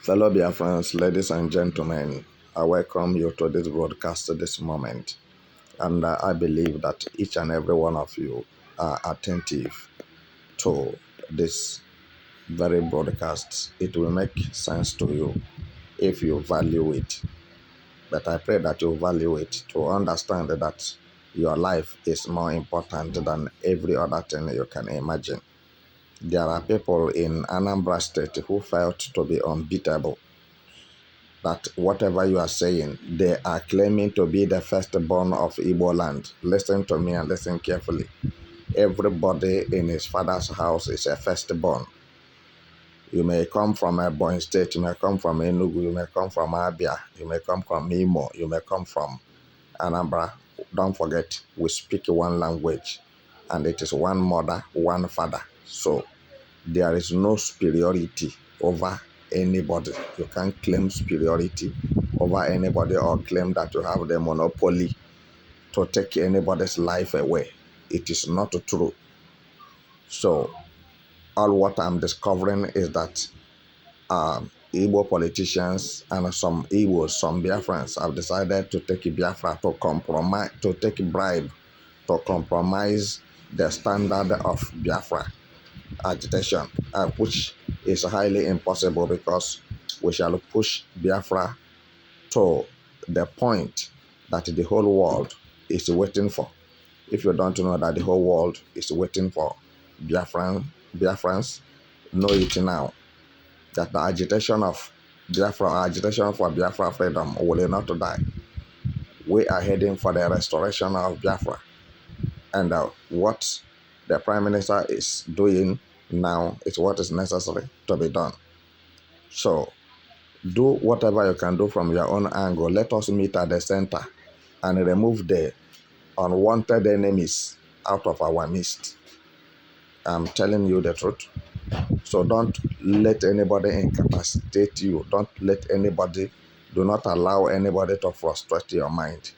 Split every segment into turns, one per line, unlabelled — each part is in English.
Fellow Biafrans, ladies and gentlemen, I welcome you to this broadcast at this moment. And I believe that each and every one of you are attentive to this very broadcast. It will make sense to you if you value it. But I pray that you value it to understand that your life is more important than every other thing you can imagine. There are people in Anambra State who felt to be unbeatable. That whatever you are saying, they are claiming to be the firstborn of Igbo land. Listen to me and listen carefully. Everybody in his father's house is a firstborn. You may come from a Ebonyi State, you may come from Enugu, you may come from Abia, you may come from Imo, you may come from Anambra. Don't forget, we speak one language, and it is one mother, one father. So there is no superiority over anybody. You can't claim superiority over anybody or claim that you have the monopoly to take anybody's life away. It is not true. So all what I'm discovering is that Igbo politicians and some Igbos, some Biafrans have decided to take Biafra to compromise, to take bribe, to compromise the standard of Biafra agitation, which is highly impossible because we shall push Biafra to the point that the whole world is waiting for. If you don't know that the whole world is waiting for Biafrans, know it now, that the agitation of Biafra, agitation for Biafra freedom will not die. We are heading for the restoration of Biafra. And what the Prime Minister is doing now is what is necessary to be done. So do whatever you can do from your own angle. Let us meet at the center and remove the unwanted enemies out of our midst. I'm telling you the truth. So don't let anybody incapacitate you. Do not allow anybody to frustrate your mind,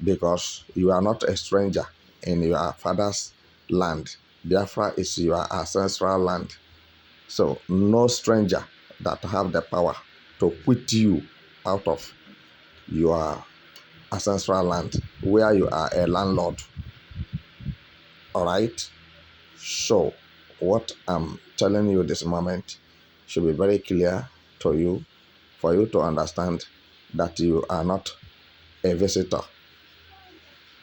because you are not a stranger in your father's land. Biafra is your ancestral land. So no stranger that have the power to quit you out of your ancestral land where you are a landlord. All right? So what I'm telling you this moment should be very clear to you, for you to understand that you are not a visitor.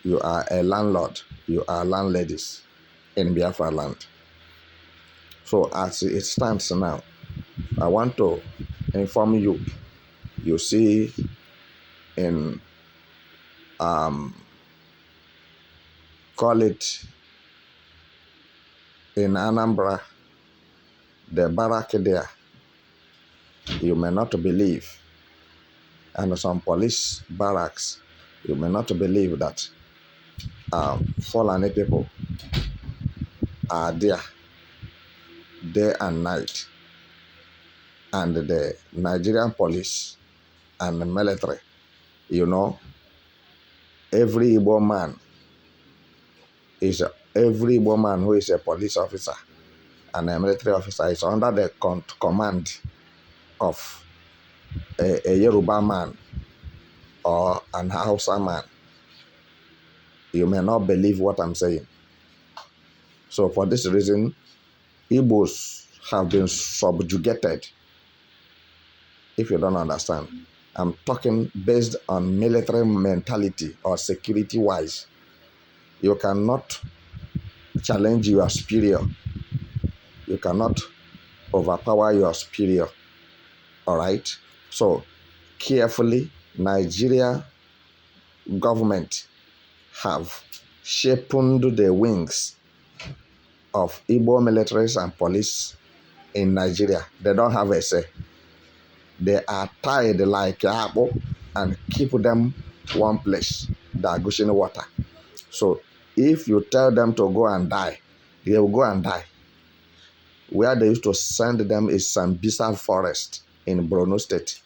You are a landlord. You are landladies in Biafra land. So as it stands now, I want to inform you. You see in call it in Anambra, the barrack there, you may not believe, and some police barracks, you may not believe that Fulani people are there day and night, and the Nigerian police and the military, every Igbo man who is a police officer and a military officer is under the command of a Yoruba man or an Hausa man. You may not believe what I'm saying. So for this reason, Igbos have been subjugated. If you don't understand, I'm talking based on military mentality or security-wise. You cannot challenge your superior. You cannot overpower your superior. All right? So carefully, Nigeria government have sharpened the wings of Igbo militaries and police in Nigeria. They don't have a say. They are tied like apple and keep them one place, the gushing water. So if you tell them to go and die, they will go and die. Where they used to send them is Sambisa Forest in Borno State,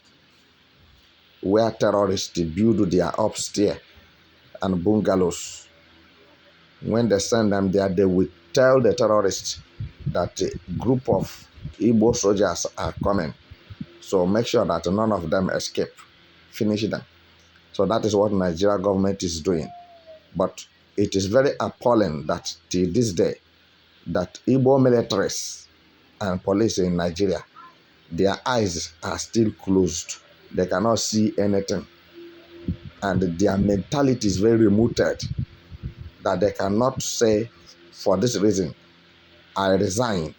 where terrorists build their upstairs and bungalows. When they send them there, they will tell the terrorists that a group of Igbo soldiers are coming So make sure that none of them escape. Finish them. So that is what Nigeria government is doing. But it is very appalling that till this day, that Igbo militaries and police in Nigeria, their eyes are still closed. They cannot see anything. And their mentality is very removed, that they cannot say, for this reason, I resign.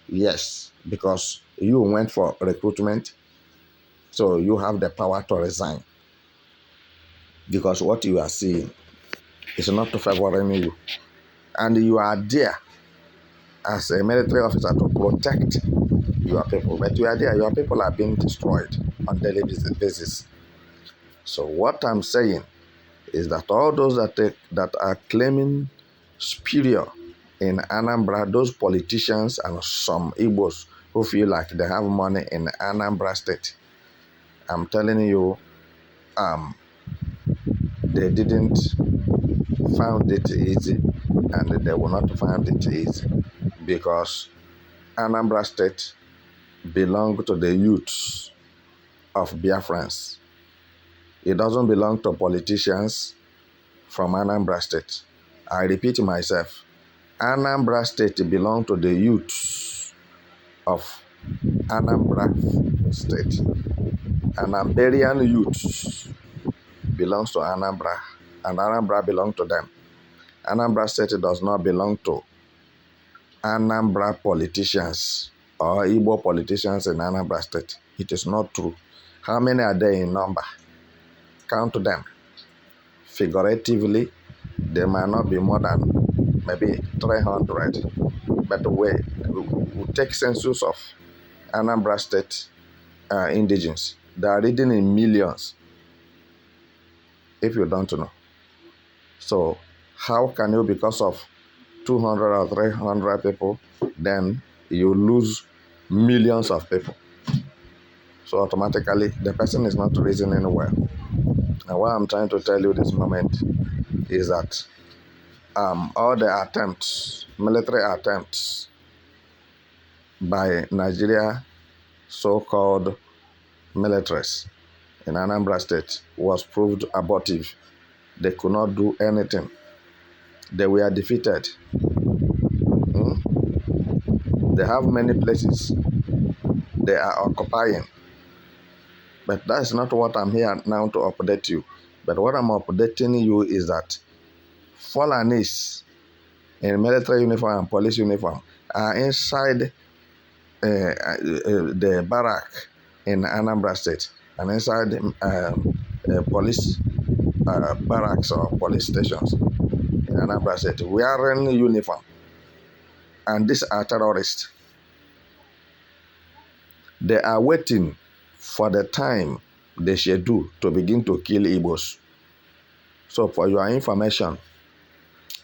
Yes, because you went for recruitment, so you have the power to resign. Because what you are seeing is not favoring you. And you are there as a military officer to protect your people. But you are there, your people are being destroyed on daily basis. So what I'm saying is that all those that are claiming superior in Anambra, those politicians and some Igbos who feel like they have money in Anambra state, I'm telling you, they didn't found it easy, and they will not find it easy, because Anambra state belongs to the youths of Biafrans. It doesn't belong to politicians from Anambra state. I repeat myself, Anambra state belongs to the youths of Anambra state. Anambarian youths belongs to Anambra, and Anambra belongs to them. Anambra state does not belong to Anambra politicians or Igbo politicians in Anambra state. It is not true. How many are there in number? Count them. Figuratively, there might not be more than maybe 300. But we take census of Anambra state indigens. They are reading in millions, if you don't know. So how can you, because of 200 or 300 people, then you lose millions of people? So automatically, the person is not reasoning well. And what I'm trying to tell you this moment is that all the attempts, military attempts by Nigeria so-called militaries in Anambra state was proved abortive. They could not do anything. They were defeated. They have many places they are occupying. But that's not what I'm here now to update you. But what I'm updating you is that Fulanis in military uniform and police uniform are inside the barrack in Anambra state and inside police barracks or police stations in Anambra state wearing uniform. And these are terrorists. They are waiting for the time they schedule to begin to kill Igbos. So for your information,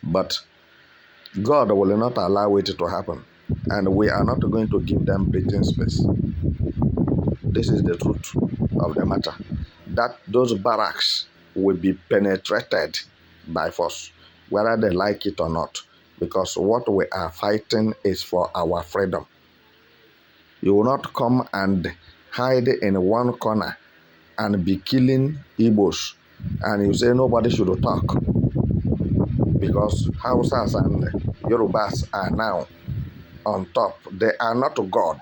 but God will not allow it to happen. And we are not going to give them breathing space. This is the truth of the matter. That those barracks will be penetrated by force, whether they like it or not. Because what we are fighting is for our freedom. You will not come and hide in one corner and be killing Igbos, and you say nobody should talk, because Hausas and Yorubas are now on top. They are not God,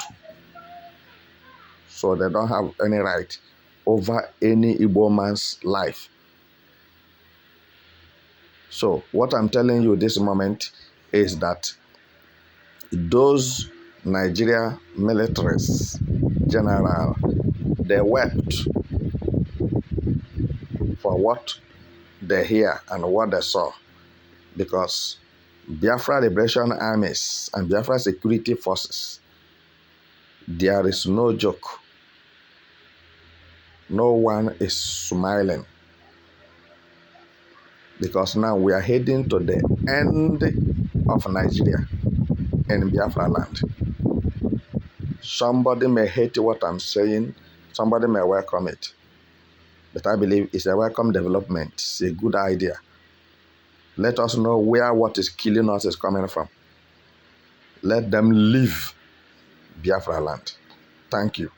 so they don't have any right over any Igbo man's life. So what I'm telling you this moment is that those Nigeria militaries, general, they wept for what they hear and what they saw, because Biafra Liberation Armies and Biafra Security Forces, there is no joke. No one is smiling, because now we are heading to the end of Nigeria in Biafra land. Somebody may hate what I'm saying, somebody may welcome it, but I believe it's a welcome development. It's a good idea. Let us know where what is killing us is coming from. Let them leave Biafra land. Thank you.